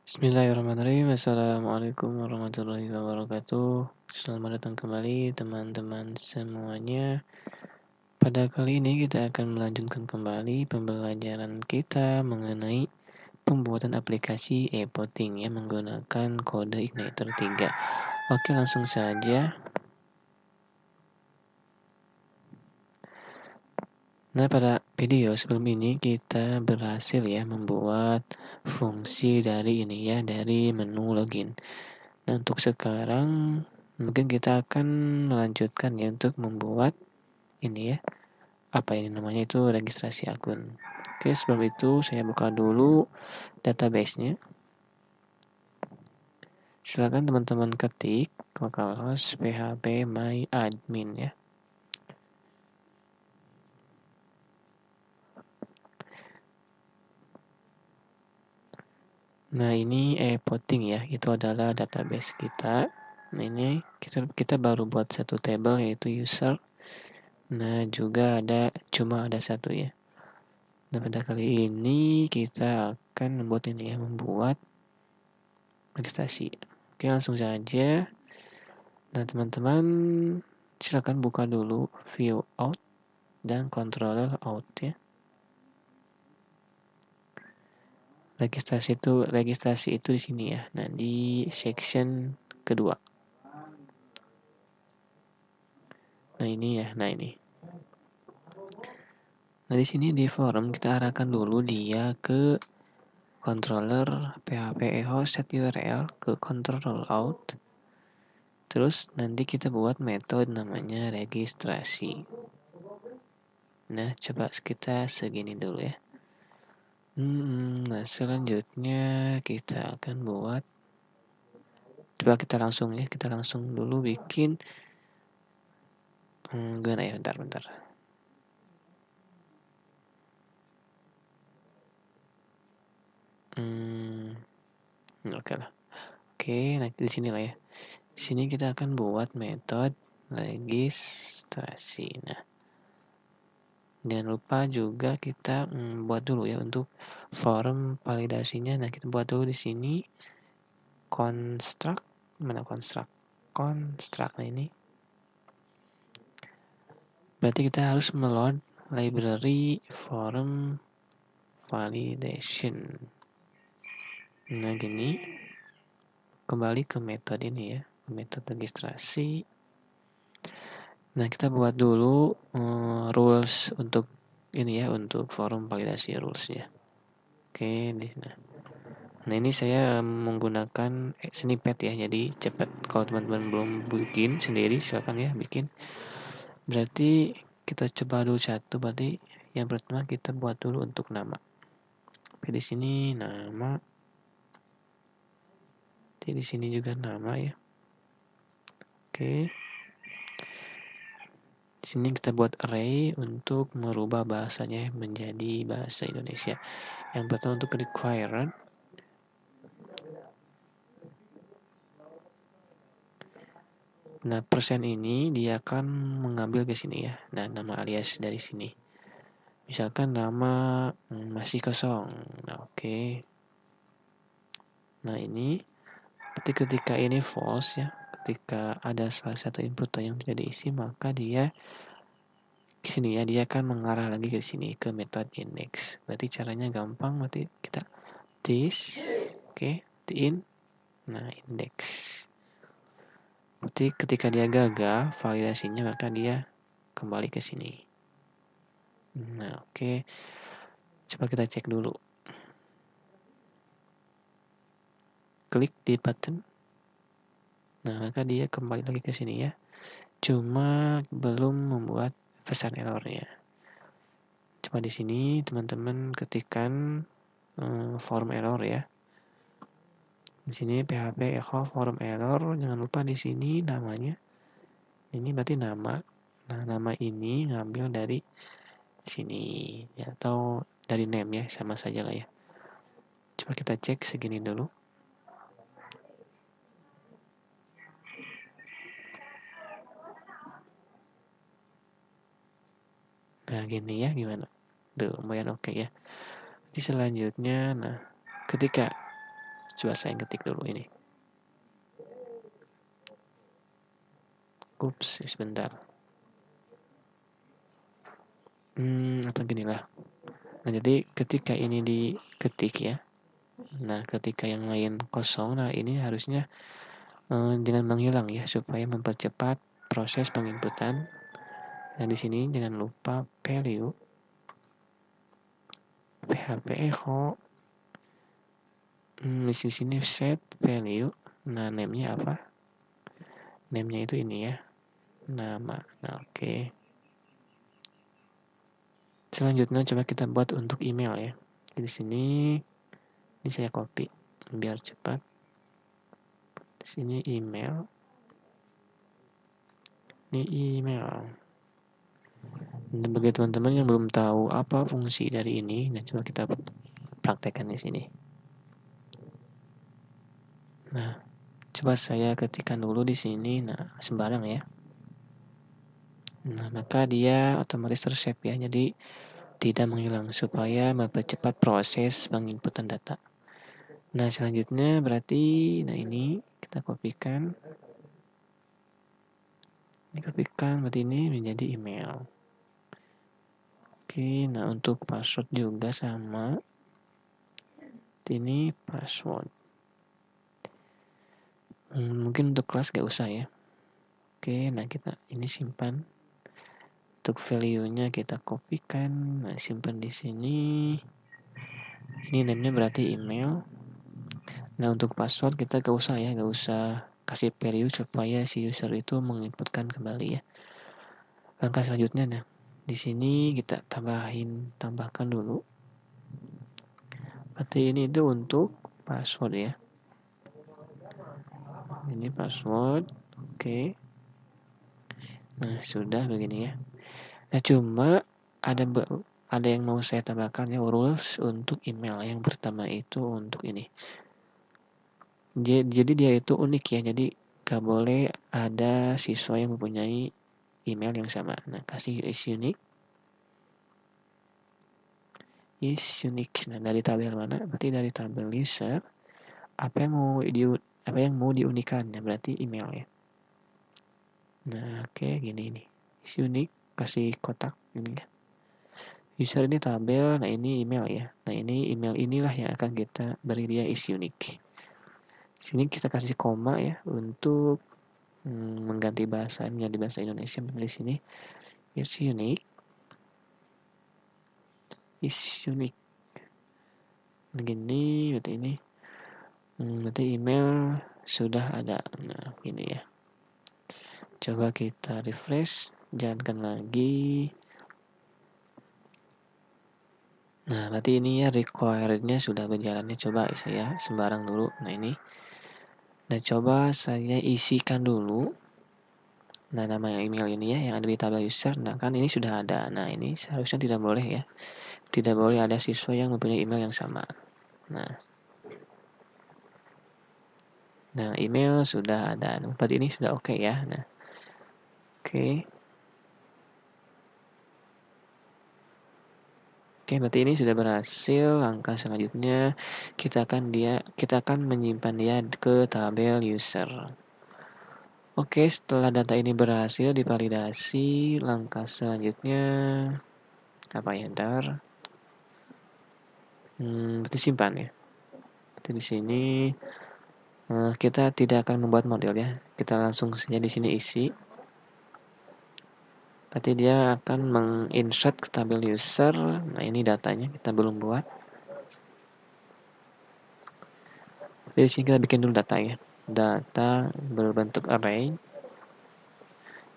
Bismillahirrahmanirrahim. Assalamualaikum warahmatullahi wabarakatuh. Selamat datang kembali teman-teman semuanya. Pada kali ini kita akan melanjutkan kembali pembelajaran kita mengenai pembuatan aplikasi e-voting ya menggunakan kode Igniter 3. Oke, langsung saja. Nah, pada video sebelum ini kita berhasil ya membuat fungsi dari ini ya, dari menu login. Nah, untuk sekarang mungkin kita akan melanjutkan ya untuk membuat ini ya, apa ini namanya itu registrasi akun. Oke, sebelum itu saya buka dulu database-nya. Silakan teman-teman ketik localhost php my admin ya. Nah, ini e-voting ya, itu adalah database kita. Nah, ini kita baru buat satu table yaitu user. Nah, juga cuma ada satu ya. Nah, pada kali ini kita akan membuat registrasi. Oke, langsung saja. Nah, teman-teman silakan buka dulu view out dan controller out ya. Registrasi itu di sini ya. Nah, di section kedua. Nah, ini ya. Nah, ini. Nah, di sini di forum kita arahkan dulu dia ke controller php echo set URL ke controller out. Terus nanti kita buat metode namanya registrasi. Nah, coba kita segini dulu ya. Nah, selanjutnya kita akan buat. Coba kita langsung dulu bikin. Gimana ya, bentar. Oke lah. Oke, nah di sini lah ya. Di sini kita akan buat metode registrasi. Nah, jangan lupa juga kita buat dulu ya untuk form validasinya. Nah, kita buat dulu di sini construct. Mana construct? Nah, ini. Berarti kita harus meload library form validation. Nah, gini. Kembali ke metode ini ya. Metode registrasi. Nah, kita buat dulu rules untuk ini ya, untuk forum validasi rulesnya. Oke, nah ini saya menggunakan snippet ya, jadi cepat. Kalau teman-teman belum bikin sendiri, silakan ya bikin. Berarti kita coba dulu satu, berarti yang pertama kita buat dulu untuk nama. Oke, di sini nama. Di sini juga nama ya. Oke. Di sini kita buat array untuk merubah bahasanya menjadi bahasa Indonesia. Yang pertama untuk required. Nah, persen ini dia akan mengambil ke sini ya. Nah, nama alias dari sini. Misalkan nama masih kosong. Nah, oke. Nah, ini ketika ini false ya. Ketika ada salah satu input yang tidak diisi, maka dia ke sini ya, dia akan mengarah lagi ke sini ke metode index. Berarti caranya gampang, berarti kita this, oke, in, nah index. Berarti ketika dia gagal validasinya, maka dia kembali ke sini. Nah, oke. Coba kita cek dulu. Klik di button. Nah, maka dia kembali lagi ke sini ya. Cuma belum membuat pesan errornya. Coba di sini teman-teman ketikkan form error ya. Di sini php echo form error. Jangan lupa di sini namanya. Ini berarti nama. Nah, nama ini ngambil dari sini ya, atau dari name ya, sama saja lah ya. Coba kita cek segini dulu. Nah, gini ya, gimana? Tuh, lumayan oke ya. Jadi selanjutnya, nah, ketika Coba saya ketik dulu ini. Ups, sebentar. Atau gini lah. Nah, jadi ketika ini diketik ya. Nah, ketika yang lain kosong, nah ini harusnya jangan menghilang ya, supaya mempercepat proses penginputan. Nah, di sini jangan lupa value php echo. Di sini set value. Nah, name-nya apa? Name-nya itu ini ya, nama. Nah, oke. Selanjutnya coba kita buat untuk email ya. Di sini ini saya copy biar cepat. Di sini email. Ini email. Dan bagi teman-teman yang belum tahu apa fungsi dari ini, nah coba kita praktekkan di sini. Nah, coba saya ketikkan dulu di sini. Nah, sembarang ya. Nah, maka dia otomatis tersave ya. Jadi tidak menghilang supaya mempercepat proses penginputan data. Nah, selanjutnya berarti nah ini kita kopikan. Ini kopikan berarti ini menjadi email. Oke, nah untuk password juga sama. Ini password. Mungkin untuk kelas gak usah ya. Oke, nah kita ini simpan. Untuk value-nya kita kopikan, nah simpan di sini. Ini name-nya berarti email. Nah, untuk password kita gak usah ya, gak usah kasih value supaya si user itu menginputkan kembali ya. Langkah selanjutnya, nah di sini kita tambahkan dulu. Berarti ini itu untuk password ya. Ini password, oke. Nah, sudah begini ya. Nah, cuma ada yang mau saya tambahkan ya, rules untuk email. Yang pertama itu untuk ini. Jadi dia itu unik ya. Jadi gak boleh ada siswa yang mempunyai email yang sama. Nah, kasih is unique. Is unique. Nah, dari tabel mana? Berarti dari tabel user. Apa yang mau diunikan ya, berarti email ya. Nah, oke, gini ini. Is unique, kasih kotak ini ya. User ini tabel, nah ini email ya. Nah, ini email inilah yang akan kita beri dia is unique. Sini kita kasih koma ya untuk mengganti bahasa menjadi bahasa Indonesia. Di sini is unique. Is unique. Begini, berarti ini. Berarti email sudah ada. Nah, gini ya. Coba kita refresh, jalankan lagi. Nah, berarti ini ya required-nya sudah berjalannya. Coba saya sembarang dulu. Nah, ini. Nah, coba saya isikan dulu. Nah, nama email ini ya yang ada di tabel user. Nah, kan ini sudah ada. Nah, ini seharusnya tidak boleh ya. Tidak boleh ada siswa yang mempunyai email yang sama. Nah, email sudah ada. Berarti ini sudah oke ya. Nah, oke. Oke, berarti ini sudah berhasil. Langkah selanjutnya kita akan menyimpan dia ke tabel user. Oke, setelah data ini berhasil divalidasi, langkah selanjutnya apa ya? Berarti simpan ya. Berarti di sini kita tidak akan membuat model ya. Kita langsung saja di sini isi. Berarti dia akan menginsert ke tabel user. Nah, ini datanya kita belum buat. Jadi di sini kita bikin dulu data ya. Data berbentuk array.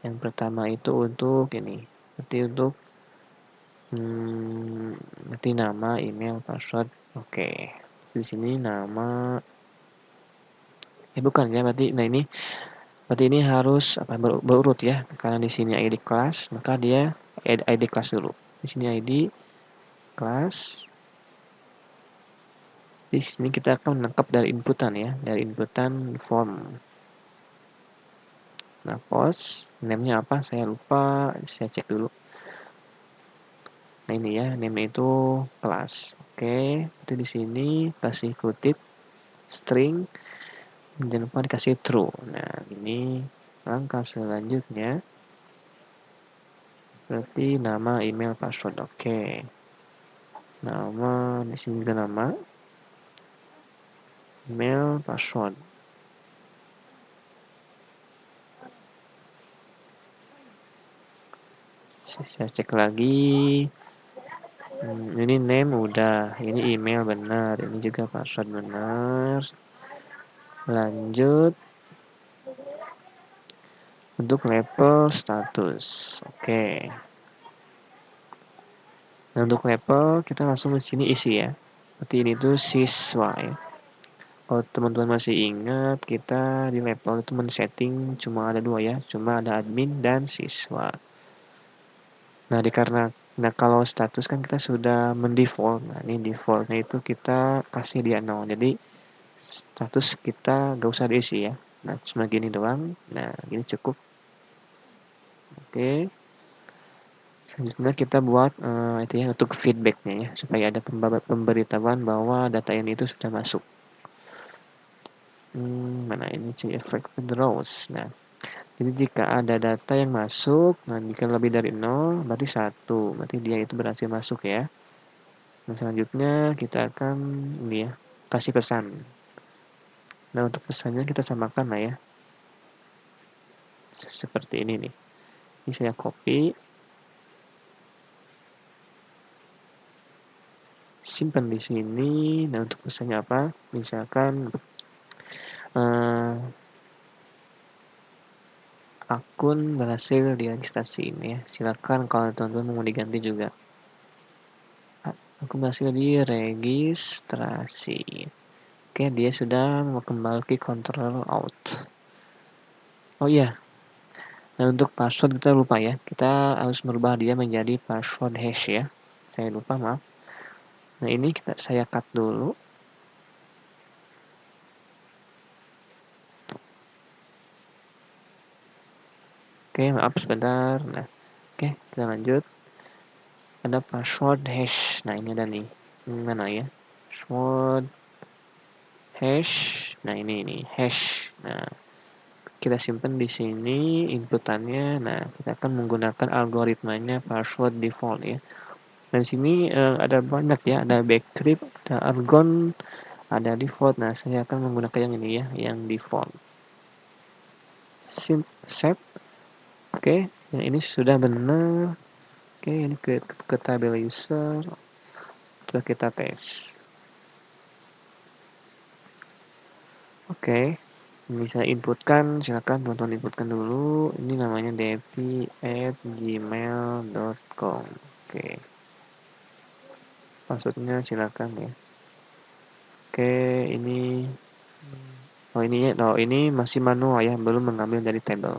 Yang pertama itu untuk ini. Berarti untuk berarti nama, email, password. Oke. Di sini nama bukan ya, berarti nah ini berarti ini harus berurut ya. Karena di sini ID kelas, maka dia ID kelas dulu. Di sini ID kelas. Di sini kita akan menangkap dari inputan ya, dari inputan form. Nah, post name-nya apa? Saya lupa, saya cek dulu. Nah, ini ya, name itu kelas. Oke, itu di sini kasih kutip. string, jangan lupa dikasih true. Nah, ini langkah selanjutnya berarti nama, email, password. Oke. Nama, di sini juga nama, email, password. Saya cek lagi. Ini name udah, ini email benar, ini juga password benar. Lanjut. Untuk label status. Oke. Nah, untuk label kita langsung di sini isi ya. Seperti ini tuh siswa ya. Kalau teman-teman masih ingat, kita di label itu men-setting cuma ada 2 ya, cuma ada admin dan siswa. Nah, kalau status kan kita sudah mendefault. Nah, ini defaultnya itu kita kasih dia 0. Jadi status kita gak usah diisi ya. Nah, cuma gini doang. Nah, ini cukup. Oke. Selanjutnya kita buat itu ya untuk feedbacknya ya, supaya ada pemberitahuan bahwa data ini itu sudah masuk. Mana ini si affected rows. Nah, jadi jika ada data yang masuk, nah jika lebih dari 0, berarti 1. Berarti dia itu berhasil masuk ya. Nah, selanjutnya kita akan ini ya, kasih pesan. Nah, untuk pesannya kita samakan lah ya. Seperti ini nih. Ini saya copy. Simpan di sini. Nah, untuk pesannya apa? Misalkan akun berhasil diregistrasi ini ya. Silakan kalau teman-teman mau diganti juga. Akun berhasil diregistrasi. Oke, dia sudah mau kembali ke control out. Oh iya. Nah, untuk password kita lupa ya. Kita harus merubah dia menjadi password hash ya. Saya lupa, maaf. Nah, ini saya cut dulu. Oke, maaf sebentar. Nah, oke, kita lanjut. Ada password hash. Nah, ini ada nih. Mana ya? Password hash. Nah, ini hash. Nah, kita simpan di sini inputannya. Nah, kita akan menggunakan algoritmanya password default ya. Dan sini ada banyak ya, ada bcrypt, ada argon, ada default. Nah, saya akan menggunakan yang ini ya, yang default. Save. Oke, yang ini sudah benar. Oke, ini ke tabel user. Coba kita tes. Oke. Bisa inputkan, silakan teman-teman inputkan dulu. Ini namanya devi@gmail.com. Oke. Passwordnya silakan ya. Oke, ini ini masih manual ya, belum mengambil dari tabel.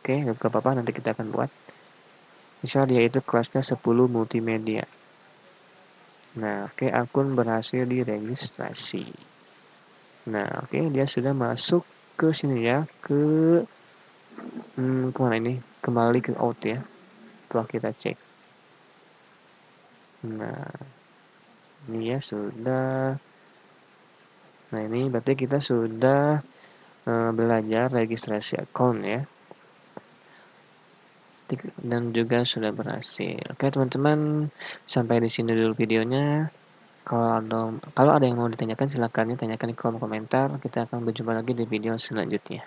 Oke, gak apa-apa, nanti kita akan buat. Misal dia itu kelasnya 10 multimedia. Nah, oke, akun berhasil diregistrasi. Nah, oke, dia sudah masuk ke sini ya, ke kemana ini? Kembali ke out ya. Setelah kita cek. Nah, ini ya sudah. Nah, ini berarti kita sudah belajar registrasi akun ya. Dan juga sudah berhasil. Oke, teman-teman, sampai di sini dulu videonya. Kalau ada yang mau ditanyakan, silakan tanyakan di kolom komentar. Kita akan berjumpa lagi di video selanjutnya.